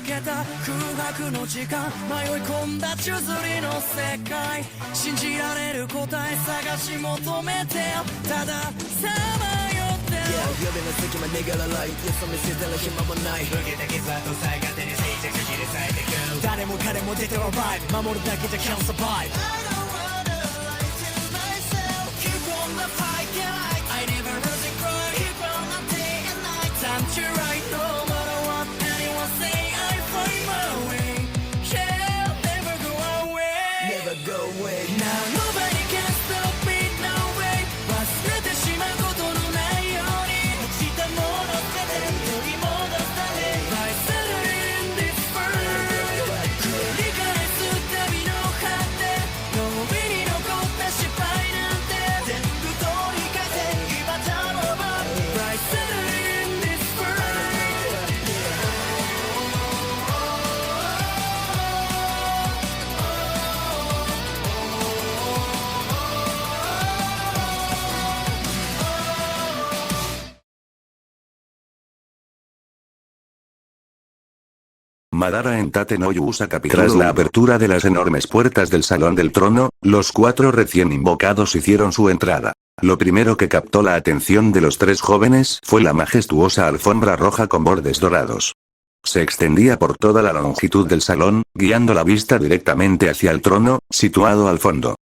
けた空白の時間迷い込んだ宙づりの世界信じられる答え探し求めてよたださまよってる Yeah 呼びの隙間逃げらないよそ見せてる暇もない受けた傷跡さえ勝手に静寂切り裂いてく誰も彼も出てはバイブ守るだけじゃ can't survive I don't wanna lie to myself Keep on the fight yeah I never lose and cry Keep on the day and night Time to right no matter what anyone say I find my way Yeah never go away Never go away Now nobody can stop me no way 忘れてしまうことのないように落ちたもの全て取り戻すため I settle in this world 繰り返す旅の果て脳裏に残った失敗なんて全部取り返せ今頼む I settle in this world Madara en Tate no Yusa capítulo. Tras la apertura de las enormes puertas del Salón del Trono, los 4 recién invocados hicieron su entrada. Lo primero que captó la atención de los 3 jóvenes fue la majestuosa alfombra roja con bordes dorados. Se extendía por toda la longitud del salón, guiando la vista directamente hacia el trono, situado al fondo.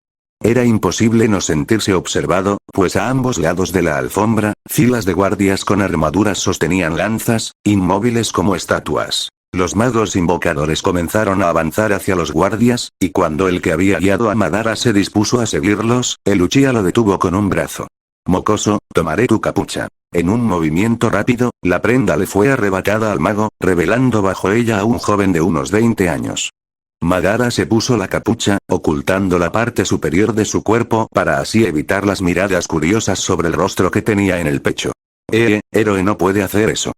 Era imposible no sentirse observado, pues a ambos lados de la alfombra, filas de guardias con armaduras sostenían lanzas, inmóviles como estatuas. Los magos invocadores comenzaron a avanzar hacia los guardias, y cuando el que había guiado a Madara se dispuso a seguirlos, el Uchiha lo detuvo con un brazo. Mocoso, tomaré tu capucha. En un movimiento rápido, la prenda le fue arrebatada al mago, revelando bajo ella a un joven de unos 20 años. Madara se puso la capucha, ocultando la parte superior de su cuerpo para así evitar las miradas curiosas sobre el rostro que tenía en el pecho. Héroe no puede hacer eso.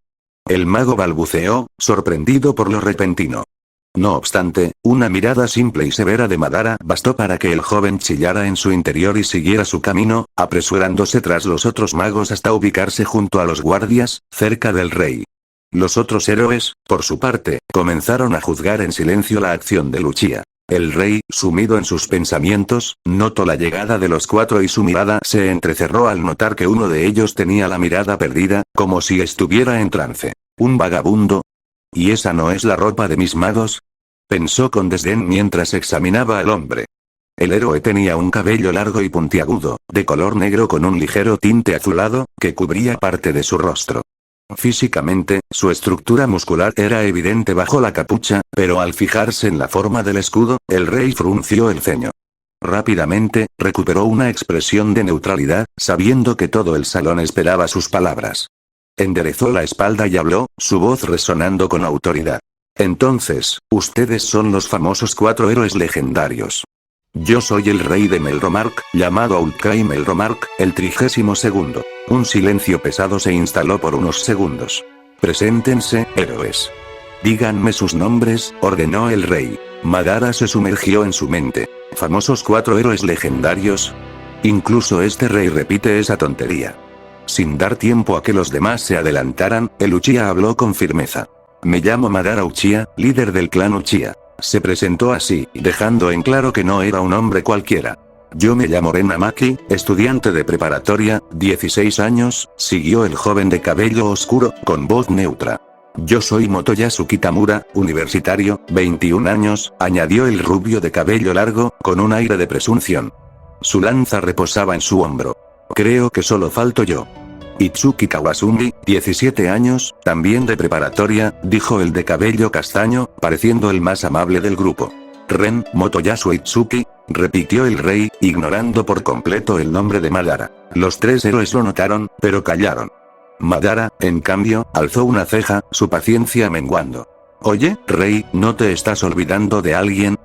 El mago balbuceó, sorprendido por lo repentino. No obstante, una mirada simple y severa de Madara bastó para que el joven chillara en su interior y siguiera su camino, apresurándose tras los otros magos hasta ubicarse junto a los guardias, cerca del rey. Los otros héroes, por su parte, comenzaron a juzgar en silencio la acción de Uchiha. El rey, sumido en sus pensamientos, notó la llegada de los 4 y su mirada se entrecerró al notar que uno de ellos tenía la mirada perdida, como si estuviera en trance. ¿Un vagabundo? ¿Y esa no es la ropa de mis magos? Pensó con desdén mientras examinaba al hombre. El héroe tenía un cabello largo y puntiagudo, de color negro con un ligero tinte azulado, que cubría parte de su rostro. Físicamente, su estructura muscular era evidente bajo la capucha, pero al fijarse en la forma del escudo, el rey frunció el ceño. Rápidamente, recuperó una expresión de neutralidad, sabiendo que todo el salón esperaba sus palabras. Enderezó la espalda y habló, su voz resonando con autoridad. Entonces, ustedes son los famosos 4 héroes legendarios. Yo soy el rey de Melromark, llamado Aulkai Melromark, el 32º. Un silencio pesado se instaló por unos segundos. Preséntense, héroes. Díganme sus nombres, ordenó el rey. Madara se sumergió en su mente. ¿Famosos 4 héroes legendarios? Incluso este rey repite esa tontería. Sin dar tiempo a que los demás se adelantaran, el Uchiha habló con firmeza. Me llamo Madara Uchiha, líder del clan Uchiha. Se presentó así, dejando en claro que no era un hombre cualquiera. Yo me llamo Ren Amaki, estudiante de preparatoria, 16 años, siguió el joven de cabello oscuro, con voz neutra. Yo soy Motoyasu Kitamura, universitario, 21 años, añadió el rubio de cabello largo, con un aire de presunción. Su lanza reposaba en su hombro. Creo que solo falto yo. Itsuki Kawasumi, 17 años, también de preparatoria, dijo el de cabello castaño, pareciendo el más amable del grupo. Ren, Motoyasu Itsuki, repitió el rey, ignorando por completo el nombre de Madara. Los 3 héroes lo notaron, pero callaron. Madara, en cambio, alzó una ceja, su paciencia menguando. Oye, rey, ¿no te estás olvidando de alguien?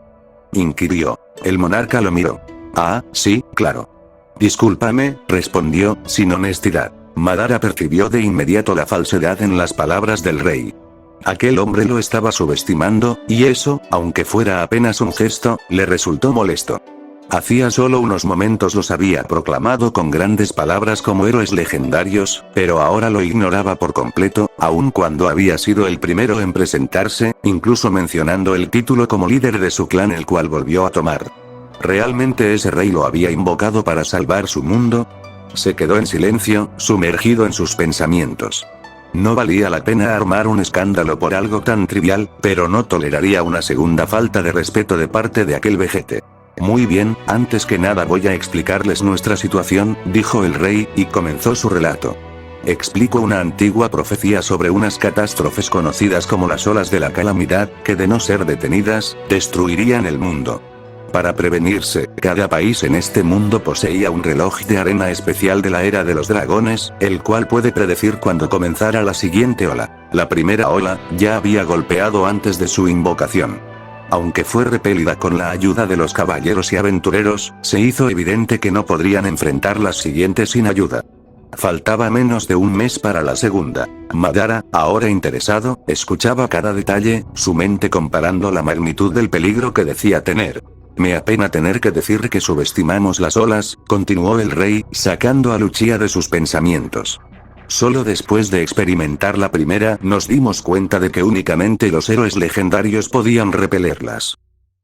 Inquirió. El monarca lo miró. Ah, sí, claro. Discúlpame, respondió, sin honestidad. Madara percibió de inmediato la falsedad en las palabras del rey. Aquel hombre lo estaba subestimando, y eso, aunque fuera apenas un gesto, le resultó molesto. Hacía solo unos momentos los había proclamado con grandes palabras como héroes legendarios, pero ahora lo ignoraba por completo, aun cuando había sido el primero en presentarse, incluso mencionando el título como líder de su clan, el cual volvió a tomar. ¿Realmente ese rey lo había invocado para salvar su mundo? Se quedó en silencio, sumergido en sus pensamientos. No valía la pena armar un escándalo por algo tan trivial, pero no toleraría una segunda falta de respeto de parte de aquel vejete. Muy bien, antes que nada voy a explicarles nuestra situación, dijo el rey, y comenzó su relato. Explico una antigua profecía sobre unas catástrofes conocidas como las olas de la calamidad, que de no ser detenidas, destruirían el mundo. Para prevenirse, cada país en este mundo poseía un reloj de arena especial de la era de los dragones, el cual puede predecir cuándo comenzará la siguiente ola. La primera ola, ya había golpeado antes de su invocación. Aunque fue repelida con la ayuda de los caballeros y aventureros, se hizo evidente que no podrían enfrentar las siguientes sin ayuda. Faltaba menos de un mes para la segunda. Madara, ahora interesado, escuchaba cada detalle, su mente comparando la magnitud del peligro que decía tener. Me apena tener que decir que subestimamos las olas, continuó el rey, sacando a Lucia de sus pensamientos. Solo después de experimentar la primera nos dimos cuenta de que únicamente los héroes legendarios podían repelerlas.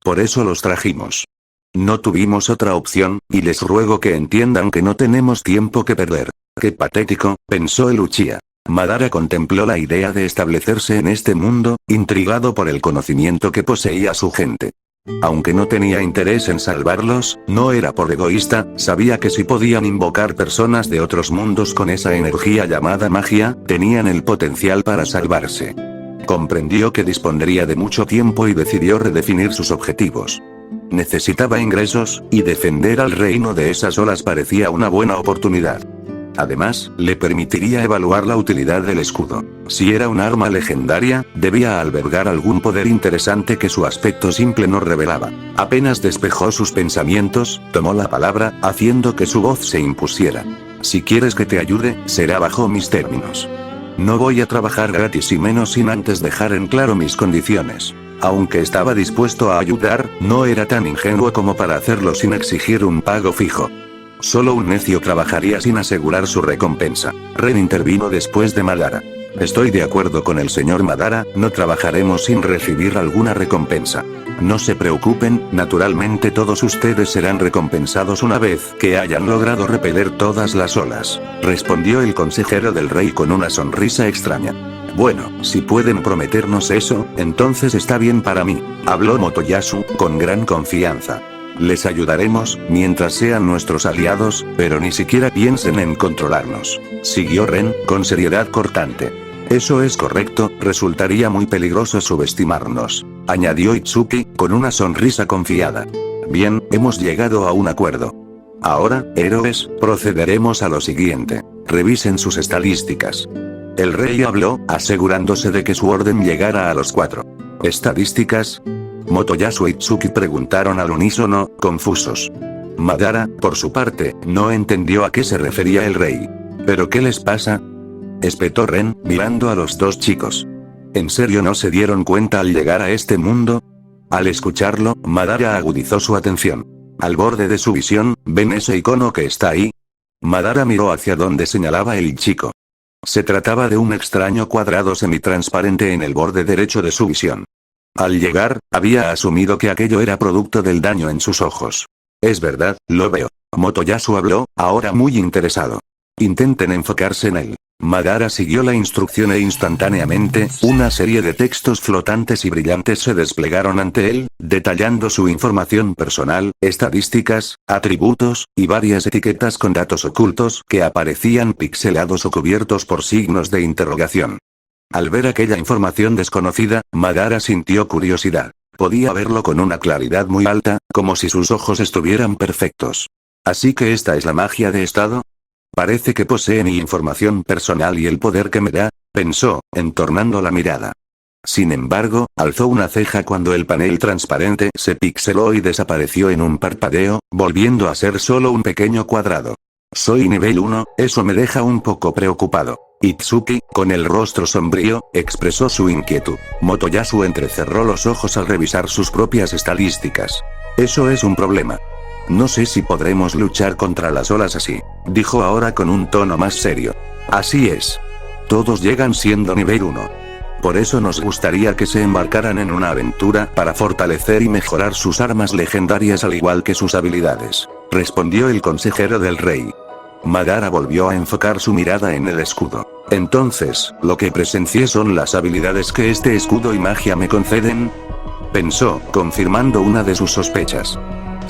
Por eso los trajimos. No tuvimos otra opción, y les ruego que entiendan que no tenemos tiempo que perder. Qué patético, pensó Lucia. Madara contempló la idea de establecerse en este mundo, intrigado por el conocimiento que poseía su gente. Aunque no tenía interés en salvarlos, no era por egoísta, sabía que si podían invocar personas de otros mundos con esa energía llamada magia, tenían el potencial para salvarse. Comprendió que dispondría de mucho tiempo y decidió redefinir sus objetivos. Necesitaba ingresos, y defender al reino de esas olas parecía una buena oportunidad. Además, le permitiría evaluar la utilidad del escudo. Si era un arma legendaria, debía albergar algún poder interesante que su aspecto simple no revelaba. Apenas despejó sus pensamientos, tomó la palabra, haciendo que su voz se impusiera. Si quieres que te ayude, será bajo mis términos. No voy a trabajar gratis y menos sin antes dejar en claro mis condiciones. Aunque estaba dispuesto a ayudar, no era tan ingenuo como para hacerlo sin exigir un pago fijo. Solo un necio trabajaría sin asegurar su recompensa. Ren intervino después de Madara. Estoy de acuerdo con el señor Madara, no trabajaremos sin recibir alguna recompensa. No se preocupen, naturalmente todos ustedes serán recompensados una vez que hayan logrado repeler todas las olas, respondió el consejero del rey con una sonrisa extraña. Bueno, si pueden prometernos eso, entonces está bien para mí, habló Motoyasu, con gran confianza. Les ayudaremos, mientras sean nuestros aliados, pero ni siquiera piensen en controlarnos. Siguió Ren, con seriedad cortante. Eso es correcto, resultaría muy peligroso subestimarnos, añadió Itsuki, con una sonrisa confiada. Bien, hemos llegado a un acuerdo. Ahora, héroes, procederemos a lo siguiente. Revisen sus estadísticas. El rey habló, asegurándose de que su orden llegara a los 4. ¿Estadísticas? Motoyasu y Itsuki preguntaron al unísono, confusos. Madara, por su parte, no entendió a qué se refería el rey. ¿Pero qué les pasa?, espetó Ren, mirando a los dos chicos. ¿En serio no se dieron cuenta al llegar a este mundo? Al escucharlo, Madara agudizó su atención. Al borde de su visión, ¿ven ese icono que está ahí? Madara miró hacia donde señalaba el chico. Se trataba de un extraño cuadrado semitransparente en el borde derecho de su visión. Al llegar, había asumido que aquello era producto del daño en sus ojos. Es verdad, lo veo. Motoyasu habló, ahora muy interesado. Intenten enfocarse en él. Madara siguió la instrucción e instantáneamente, una serie de textos flotantes y brillantes se desplegaron ante él, detallando su información personal, estadísticas, atributos, y varias etiquetas con datos ocultos que aparecían pixelados o cubiertos por signos de interrogación. Al ver aquella información desconocida, Madara sintió curiosidad. Podía verlo con una claridad muy alta, como si sus ojos estuvieran perfectos. ¿Así que esta es la magia de estado? Parece que posee mi información personal y el poder que me da, pensó, entornando la mirada. Sin embargo, alzó una ceja cuando el panel transparente se pixeló y desapareció en un parpadeo, volviendo a ser solo un pequeño cuadrado. Soy nivel 1, eso me deja un poco preocupado. Itsuki, con el rostro sombrío, expresó su inquietud. Motoyasu entrecerró los ojos al revisar sus propias estadísticas. Eso es un problema. No sé si podremos luchar contra las olas así, dijo ahora con un tono más serio. Así es. Todos llegan siendo nivel 1. Por eso nos gustaría que se embarcaran en una aventura para fortalecer y mejorar sus armas legendarias al igual que sus habilidades, respondió el consejero del rey. Madara volvió a enfocar su mirada en el escudo. Entonces, lo que presencié son las habilidades que este escudo y magia me conceden, pensó, confirmando una de sus sospechas.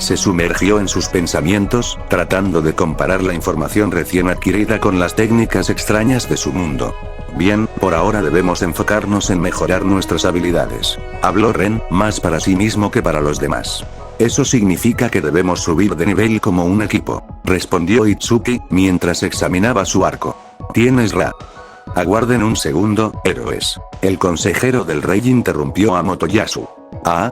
Se sumergió en sus pensamientos, tratando de comparar la información recién adquirida con las técnicas extrañas de su mundo. Bien, por ahora debemos enfocarnos en mejorar nuestras habilidades, habló Ren, más para sí mismo que para los demás. Eso significa que debemos subir de nivel como un equipo, respondió Itsuki, mientras examinaba su arco. Tienes Aguarden un segundo, héroes. El consejero del rey interrumpió a Motoyasu. Ah.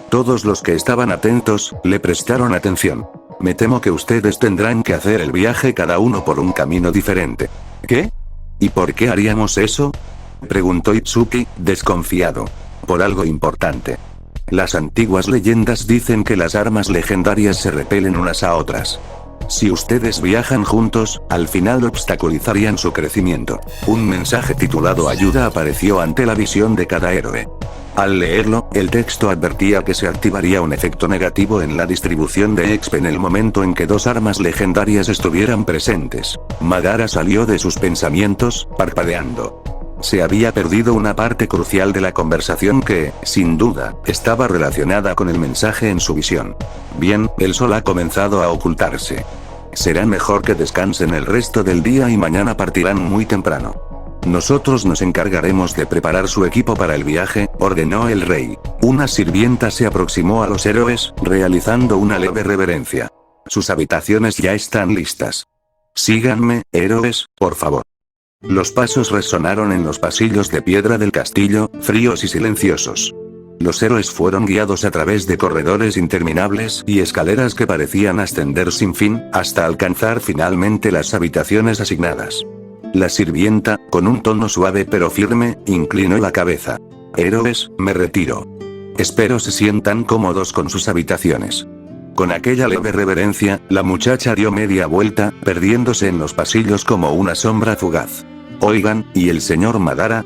Todos los que estaban atentos, le prestaron atención. Me temo que ustedes tendrán que hacer el viaje cada uno por un camino diferente. ¿Qué? ¿Y por qué haríamos eso? Preguntó Itsuki, desconfiado. Por algo importante. Las antiguas leyendas dicen que las armas legendarias se repelen unas a otras. Si ustedes viajan juntos, al final obstaculizarían su crecimiento. Un mensaje titulado Ayuda apareció ante la visión de cada héroe. Al leerlo, el texto advertía que se activaría un efecto negativo en la distribución de EXP en el momento en que dos armas legendarias estuvieran presentes. Madara salió de sus pensamientos, parpadeando. Se había perdido una parte crucial de la conversación que, sin duda, estaba relacionada con el mensaje en su visión. Bien, el sol ha comenzado a ocultarse. Será mejor que descansen el resto del día y mañana partirán muy temprano. Nosotros nos encargaremos de preparar su equipo para el viaje, ordenó el rey. Una sirvienta se aproximó a los héroes, realizando una leve reverencia. Sus habitaciones ya están listas. Síganme, héroes, por favor. Los pasos resonaron en los pasillos de piedra del castillo, fríos y silenciosos. Los héroes fueron guiados a través de corredores interminables y escaleras que parecían ascender sin fin, hasta alcanzar finalmente las habitaciones asignadas. La sirvienta, con un tono suave pero firme, inclinó la cabeza. Héroes, me retiro. Espero se sientan cómodos con sus habitaciones. Con aquella leve reverencia, la muchacha dio media vuelta, perdiéndose en los pasillos como una sombra fugaz. Oigan, ¿y el señor Madara?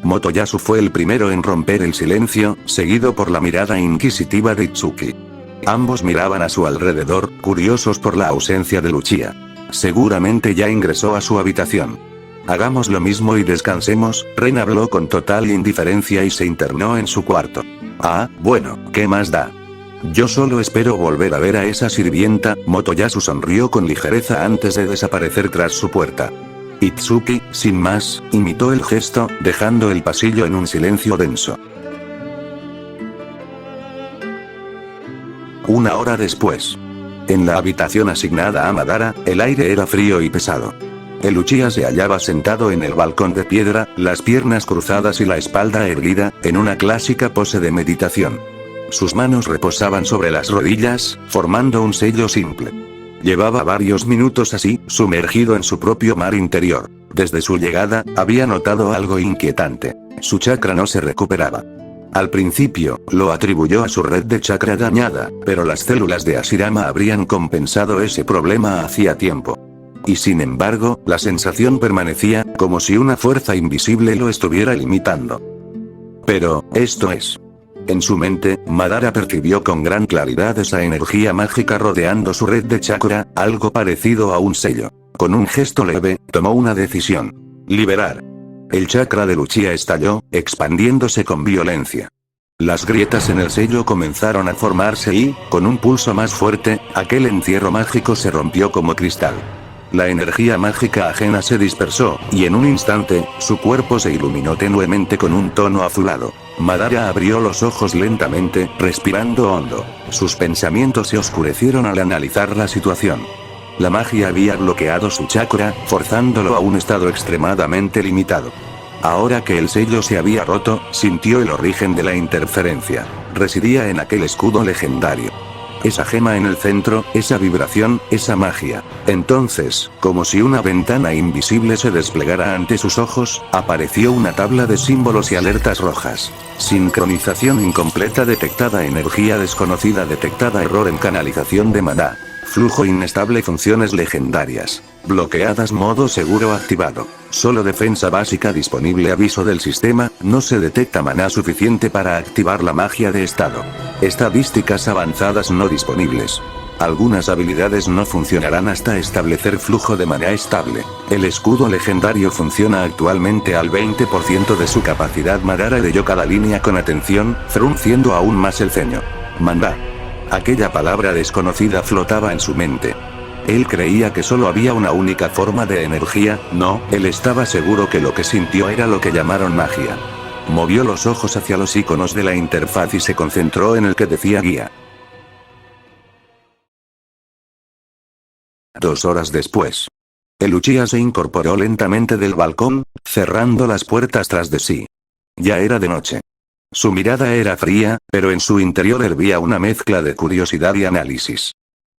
Motoyasu fue el primero en romper el silencio, seguido por la mirada inquisitiva de Itsuki. Ambos miraban a su alrededor, curiosos por la ausencia de Luchia. Seguramente ya ingresó a su habitación. Hagamos lo mismo y descansemos, Ren habló con total indiferencia y se internó en su cuarto. Ah, bueno, ¿qué más da? Yo solo espero volver a ver a esa sirvienta, Motoyasu sonrió con ligereza antes de desaparecer tras su puerta. Itsuki, sin más, imitó el gesto, dejando el pasillo en un silencio denso. Una hora después. En la habitación asignada a Madara, el aire era frío y pesado. El Uchiha se hallaba sentado en el balcón de piedra, las piernas cruzadas y la espalda erguida, en una clásica pose de meditación. Sus manos reposaban sobre las rodillas, formando un sello simple. Llevaba varios minutos así, sumergido en su propio mar interior. Desde su llegada, había notado algo inquietante. Su chakra no se recuperaba. Al principio, lo atribuyó a su red de chakra dañada, pero las células de Hashirama habrían compensado ese problema hacía tiempo. Y sin embargo, la sensación permanecía, como si una fuerza invisible lo estuviera limitando. Pero, esto es. En su mente, Madara percibió con gran claridad esa energía mágica rodeando su red de chakra, algo parecido a un sello. Con un gesto leve, tomó una decisión. Liberar. El chakra de Luchia estalló, expandiéndose con violencia. Las grietas en el sello comenzaron a formarse y, con un pulso más fuerte, aquel encierro mágico se rompió como cristal. La energía mágica ajena se dispersó, y en un instante, su cuerpo se iluminó tenuemente con un tono azulado. Madara abrió los ojos lentamente, respirando hondo. Sus pensamientos se oscurecieron al analizar la situación. La magia había bloqueado su chakra, forzándolo a un estado extremadamente limitado. Ahora que el sello se había roto, sintió el origen de la interferencia. Residía en aquel escudo legendario. esa gema en el centro, esa vibración, esa magia. Entonces, como si una ventana invisible se desplegara ante sus ojos, apareció una tabla de símbolos y alertas rojas. Sincronización incompleta detectada, energía desconocida detectada, error en canalización de maná. Flujo inestable, funciones legendarias bloqueadas, modo seguro activado. Solo defensa básica disponible, aviso del sistema, no se detecta maná suficiente para activar la magia de estado. Estadísticas avanzadas no disponibles. Algunas habilidades no funcionarán hasta establecer flujo de maná estable. El escudo legendario funciona actualmente al 20% de su capacidad. Madara leyó cada línea con atención, frunciendo aún más el ceño. Maná. Aquella palabra desconocida flotaba en su mente. Él creía que solo había una única forma de energía, no, él estaba seguro que lo que sintió era lo que llamaron magia. Movió los ojos hacia los iconos de la interfaz y se concentró en el que decía guía. 2 horas después. El Uchiha se incorporó lentamente del balcón, cerrando las puertas tras de sí. Ya era de noche. Su mirada era fría, pero en su interior hervía una mezcla de curiosidad y análisis.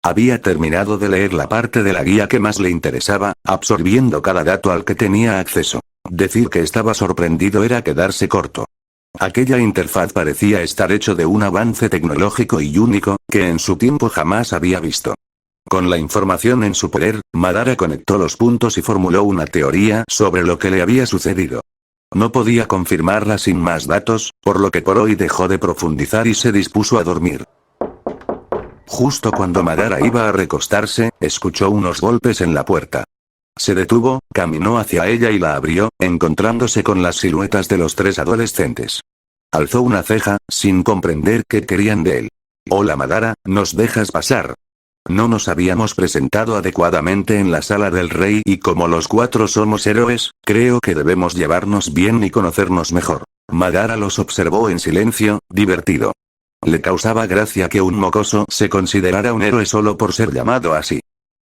Había terminado de leer la parte de la guía que más le interesaba, absorbiendo cada dato al que tenía acceso. Decir que estaba sorprendido era quedarse corto. Aquella interfaz parecía estar hecho de un avance tecnológico y único, que en su tiempo jamás había visto. Con la información en su poder, Madara conectó los puntos y formuló una teoría sobre lo que le había sucedido. No podía confirmarla sin más datos, por lo que por hoy dejó de profundizar y se dispuso a dormir. Justo cuando Madara iba a recostarse, escuchó unos golpes en la puerta. Se detuvo, caminó hacia ella y la abrió, encontrándose con las siluetas de los 3 adolescentes. Alzó una ceja, sin comprender qué querían de él. Hola Madara, ¿nos dejas pasar? No nos habíamos presentado adecuadamente en la sala del rey y como los 4 somos héroes, creo que debemos llevarnos bien y conocernos mejor. Madara los observó en silencio, divertido. Le causaba gracia que un mocoso se considerara un héroe solo por ser llamado así.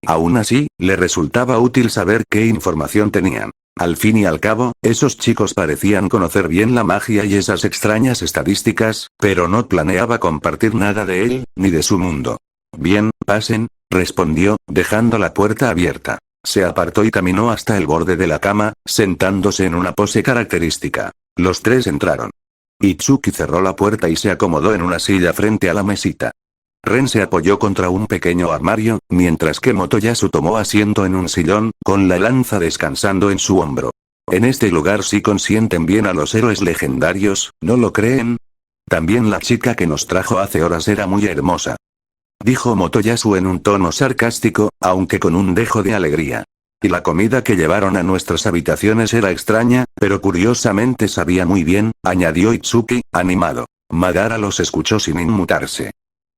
Aún así, le resultaba útil saber qué información tenían. Al fin y al cabo, esos chicos parecían conocer bien la magia y esas extrañas estadísticas, pero no planeaba compartir nada de él, ni de su mundo. Bien, pasen, respondió, dejando la puerta abierta. Se apartó y caminó hasta el borde de la cama, sentándose en una pose característica. Los 3 entraron. Itsuki cerró la puerta y se acomodó en una silla frente a la mesita. Ren se apoyó contra un pequeño armario, mientras que Motoyasu tomó asiento en un sillón, con la lanza descansando en su hombro. En este lugar sí consienten bien a los héroes legendarios, ¿no lo creen? También la chica que nos trajo hace horas era muy hermosa. Dijo Motoyasu en un tono sarcástico, aunque con un dejo de alegría. Y la comida que llevaron a nuestras habitaciones era extraña, pero curiosamente sabía muy bien, añadió Itsuki, animado. Madara los escuchó sin inmutarse.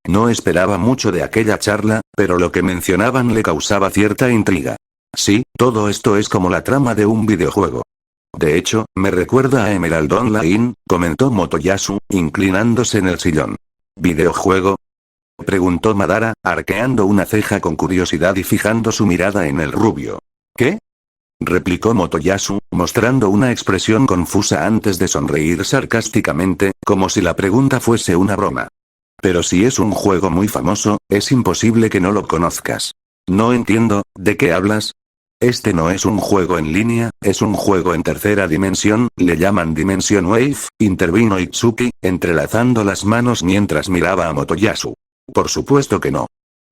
No esperaba mucho de aquella charla, pero lo que mencionaban le causaba cierta intriga. Sí, todo esto es como la trama de un videojuego. De hecho, me recuerda a Emerald Online, comentó Motoyasu, inclinándose en el sillón. ¿Videojuego? Preguntó Madara, arqueando una ceja con curiosidad y fijando su mirada en el rubio. ¿Qué? Replicó Motoyasu, mostrando una expresión confusa antes de sonreír sarcásticamente, como si la pregunta fuese una broma. Pero si es un juego muy famoso, es imposible que no lo conozcas. No entiendo, ¿de qué hablas? Este no es un juego en línea, es un juego en tercera dimensión, le llaman Dimension Wave, intervino Itsuki, entrelazando las manos mientras miraba a Motoyasu. Por supuesto que no.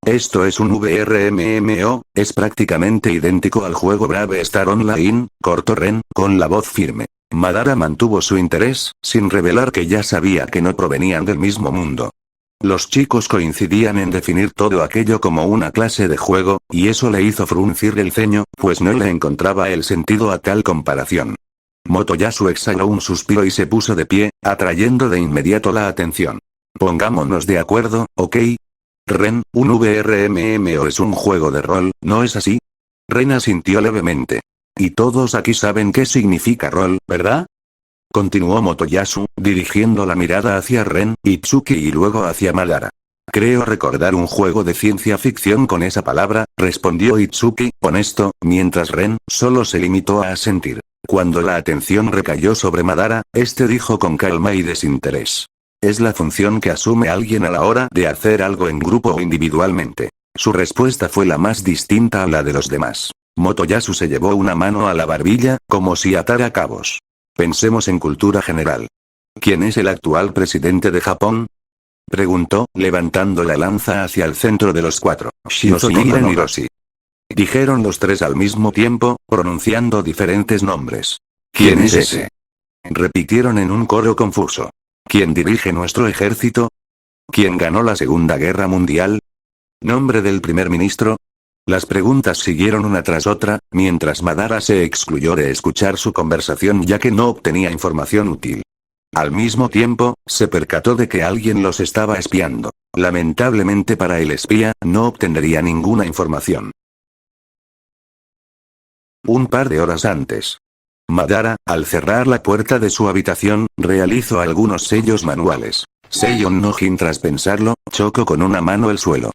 Esto es un VRMMO, es prácticamente idéntico al juego Brave Star Online, cortó Ren, con la voz firme. Madara mantuvo su interés, sin revelar que ya sabía que no provenían del mismo mundo. Los chicos coincidían en definir todo aquello como una clase de juego, y eso le hizo fruncir el ceño, pues no le encontraba el sentido a tal comparación. Motoyasu exhaló un suspiro y se puso de pie, atrayendo de inmediato la atención. Pongámonos de acuerdo, ¿ok? Ren, un VRMMO es un juego de rol, ¿no es así? Ren asintió levemente. Y todos aquí saben qué significa rol, ¿verdad? Continuó Motoyasu, dirigiendo la mirada hacia Ren, Itsuki y luego hacia Madara. Creo recordar un juego de ciencia ficción con esa palabra, respondió Itsuki, honesto, mientras Ren solo se limitó a asentir. Cuando la atención recayó sobre Madara, este dijo con calma y desinterés. Es la función que asume alguien a la hora de hacer algo en grupo o individualmente. Su respuesta fue la más distinta a la de los demás. Motoyasu se llevó una mano a la barbilla, como si atara cabos. Pensemos en cultura general. ¿Quién es el actual presidente de Japón? Preguntó, levantando la lanza hacia el centro de los cuatro. Shizuhira Hiroshi. Dijeron los tres al mismo tiempo, pronunciando diferentes nombres. ¿Quién es ese? Repitieron en un coro confuso. ¿Quién dirige nuestro ejército? ¿Quién ganó la Segunda Guerra Mundial? ¿Nombre del primer ministro? Las preguntas siguieron una tras otra, mientras Madara se excluyó de escuchar su conversación ya que no obtenía información útil. Al mismo tiempo, se percató de que alguien los estaba espiando. Lamentablemente para el espía, no obtendría ninguna información. Un par de horas antes. Madara, al cerrar la puerta de su habitación, realizó algunos sellos manuales. Seion no Jin tras pensarlo, chocó con una mano el suelo.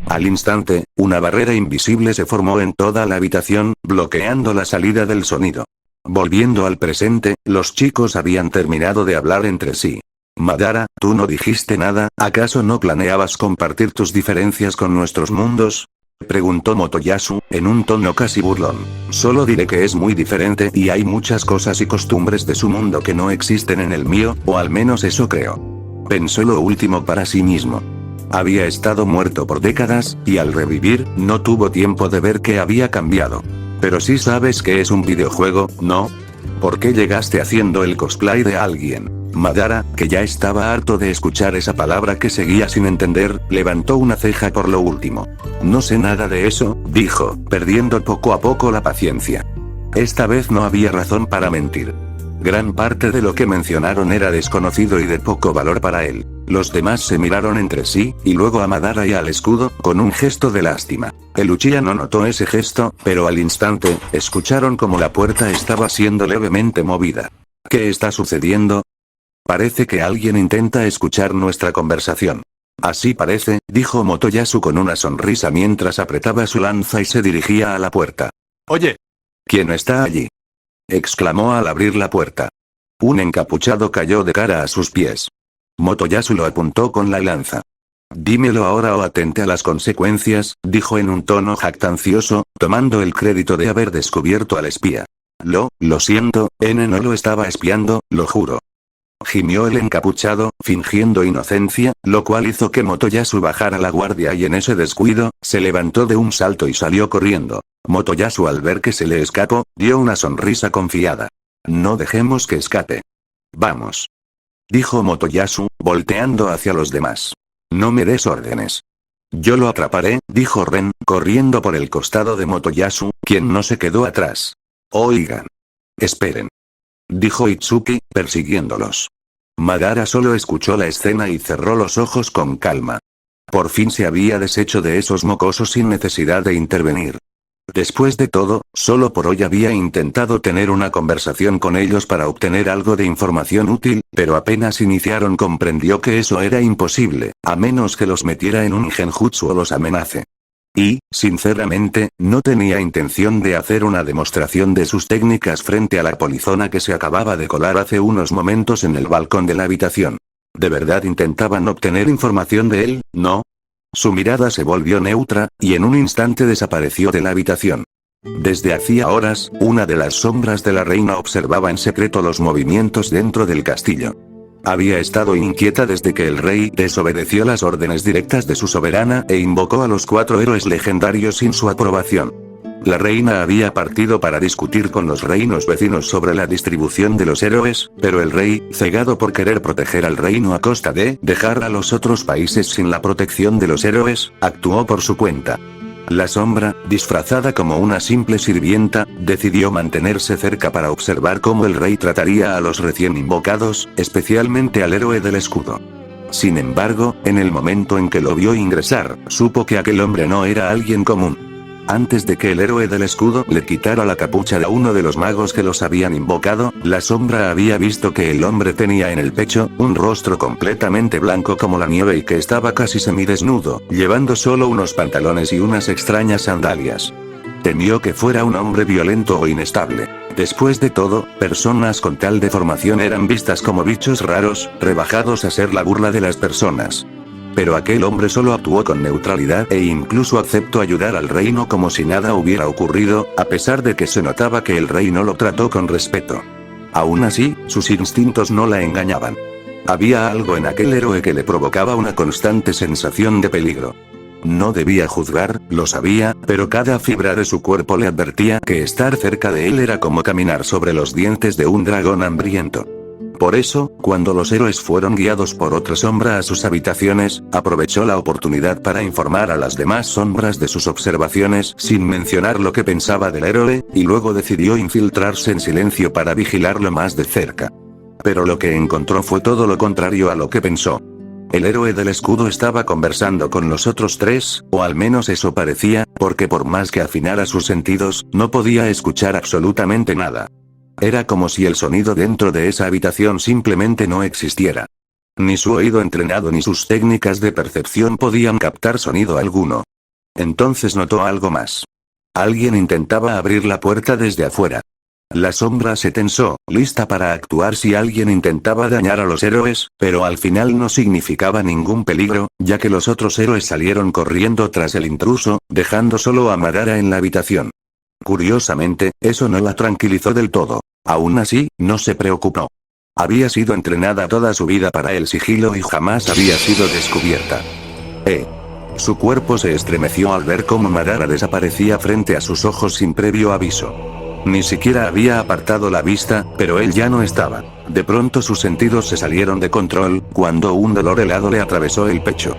Al instante, una barrera invisible se formó en toda la habitación, bloqueando la salida del sonido. Volviendo al presente, los chicos habían terminado de hablar entre sí. Madara, tú no dijiste nada, ¿acaso no planeabas compartir tus diferencias con nuestros mundos? Preguntó Motoyasu, en un tono casi burlón. Solo diré que es muy diferente y hay muchas cosas y costumbres de su mundo que no existen en el mío, o al menos eso creo. Pensó lo último para sí mismo. Había estado muerto por décadas, y al revivir, no tuvo tiempo de ver que había cambiado. Pero sí sabes que es un videojuego, ¿no? ¿Por qué llegaste haciendo el cosplay de alguien? Madara, que ya estaba harto de escuchar esa palabra que seguía sin entender, levantó una ceja por lo último. No sé nada de eso, dijo, perdiendo poco a poco la paciencia. Esta vez no había razón para mentir. Gran parte de lo que mencionaron era desconocido y de poco valor para él. Los demás se miraron entre sí, y luego a Madara y al escudo, con un gesto de lástima. El Uchiha no notó ese gesto, pero al instante, escucharon como la puerta estaba siendo levemente movida. ¿Qué está sucediendo? Parece que alguien intenta escuchar nuestra conversación. Así parece, dijo Motoyasu con una sonrisa mientras apretaba su lanza y se dirigía a la puerta. Oye. ¿Quién está allí? Exclamó al abrir la puerta. Un encapuchado cayó de cara a sus pies. Motoyasu lo apuntó con la lanza. Dímelo ahora o atente a las consecuencias, dijo en un tono jactancioso, tomando el crédito de haber descubierto al espía. Lo siento, N no lo estaba espiando, lo juro. Gimió el encapuchado, fingiendo inocencia, lo cual hizo que Motoyasu bajara la guardia y en ese descuido, se levantó de un salto y salió corriendo. Motoyasu al ver que se le escapó, dio una sonrisa confiada. No dejemos que escape. Vamos. Dijo Motoyasu, volteando hacia los demás. No me des órdenes. Yo lo atraparé, dijo Ren, corriendo por el costado de Motoyasu, quien no se quedó atrás. Oigan. Esperen. Dijo Itsuki, persiguiéndolos. Madara solo escuchó la escena y cerró los ojos con calma. Por fin se había deshecho de esos mocosos sin necesidad de intervenir. Después de todo, solo por hoy había intentado tener una conversación con ellos para obtener algo de información útil, pero apenas iniciaron comprendió que eso era imposible, a menos que los metiera en un genjutsu o los amenace. Y, sinceramente, no tenía intención de hacer una demostración de sus técnicas frente a la polizona que se acababa de colar hace unos momentos en el balcón de la habitación. ¿De verdad intentaban obtener información de él, no? Su mirada se volvió neutra, y en un instante desapareció de la habitación. Desde hacía horas, una de las sombras de la reina observaba en secreto los movimientos dentro del castillo. Había estado inquieta desde que el rey desobedeció las órdenes directas de su soberana e invocó a los 4 héroes legendarios sin su aprobación. La reina había partido para discutir con los reinos vecinos sobre la distribución de los héroes, pero el rey, cegado por querer proteger al reino a costa de dejar a los otros países sin la protección de los héroes, actuó por su cuenta. La sombra, disfrazada como una simple sirvienta, decidió mantenerse cerca para observar cómo el rey trataría a los recién invocados, especialmente al héroe del escudo. Sin embargo, en el momento en que lo vio ingresar, supo que aquel hombre no era alguien común. Antes de que el héroe del escudo le quitara la capucha a uno de los magos que los habían invocado, la sombra había visto que el hombre tenía en el pecho un rostro completamente blanco como la nieve y que estaba casi semidesnudo, llevando solo unos pantalones y unas extrañas sandalias. Temió que fuera un hombre violento o inestable. Después de todo, personas con tal deformación eran vistas como bichos raros, rebajados a ser la burla de las personas. Pero aquel hombre solo actuó con neutralidad e incluso aceptó ayudar al reino como si nada hubiera ocurrido, a pesar de que se notaba que el rey no lo trató con respeto. Aún así, sus instintos no la engañaban. Había algo en aquel héroe que le provocaba una constante sensación de peligro. No debía juzgar, lo sabía, pero cada fibra de su cuerpo le advertía que estar cerca de él era como caminar sobre los dientes de un dragón hambriento. Por eso, cuando los héroes fueron guiados por otra sombra a sus habitaciones, aprovechó la oportunidad para informar a las demás sombras de sus observaciones sin mencionar lo que pensaba del héroe, y luego decidió infiltrarse en silencio para vigilarlo más de cerca. Pero lo que encontró fue todo lo contrario a lo que pensó. El héroe del escudo estaba conversando con los otros tres, o al menos eso parecía, porque por más que afinara sus sentidos, no podía escuchar absolutamente nada. Era como si el sonido dentro de esa habitación simplemente no existiera. Ni su oído entrenado ni sus técnicas de percepción podían captar sonido alguno. Entonces notó algo más. Alguien intentaba abrir la puerta desde afuera. La sombra se tensó, lista para actuar si alguien intentaba dañar a los héroes, pero al final no significaba ningún peligro, ya que los otros héroes salieron corriendo tras el intruso, dejando solo a Madara en la habitación. Curiosamente, eso no la tranquilizó del todo. Aún así, no se preocupó. Había sido entrenada toda su vida para el sigilo y jamás había sido descubierta. Su cuerpo se estremeció al ver cómo Madara desaparecía frente a sus ojos sin previo aviso. Ni siquiera había apartado la vista, pero él ya no estaba. De pronto sus sentidos se salieron de control, cuando un dolor helado le atravesó el pecho.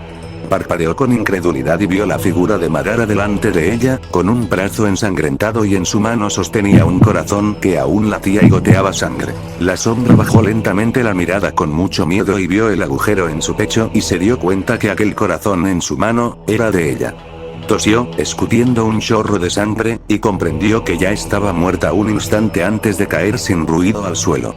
Parpadeó con incredulidad y vio la figura de Madara delante de ella, con un brazo ensangrentado y en su mano sostenía un corazón que aún latía y goteaba sangre. La sombra bajó lentamente la mirada con mucho miedo y vio el agujero en su pecho y se dio cuenta que aquel corazón en su mano, era de ella. Tosió, escutiendo un chorro de sangre, y comprendió que ya estaba muerta un instante antes de caer sin ruido al suelo.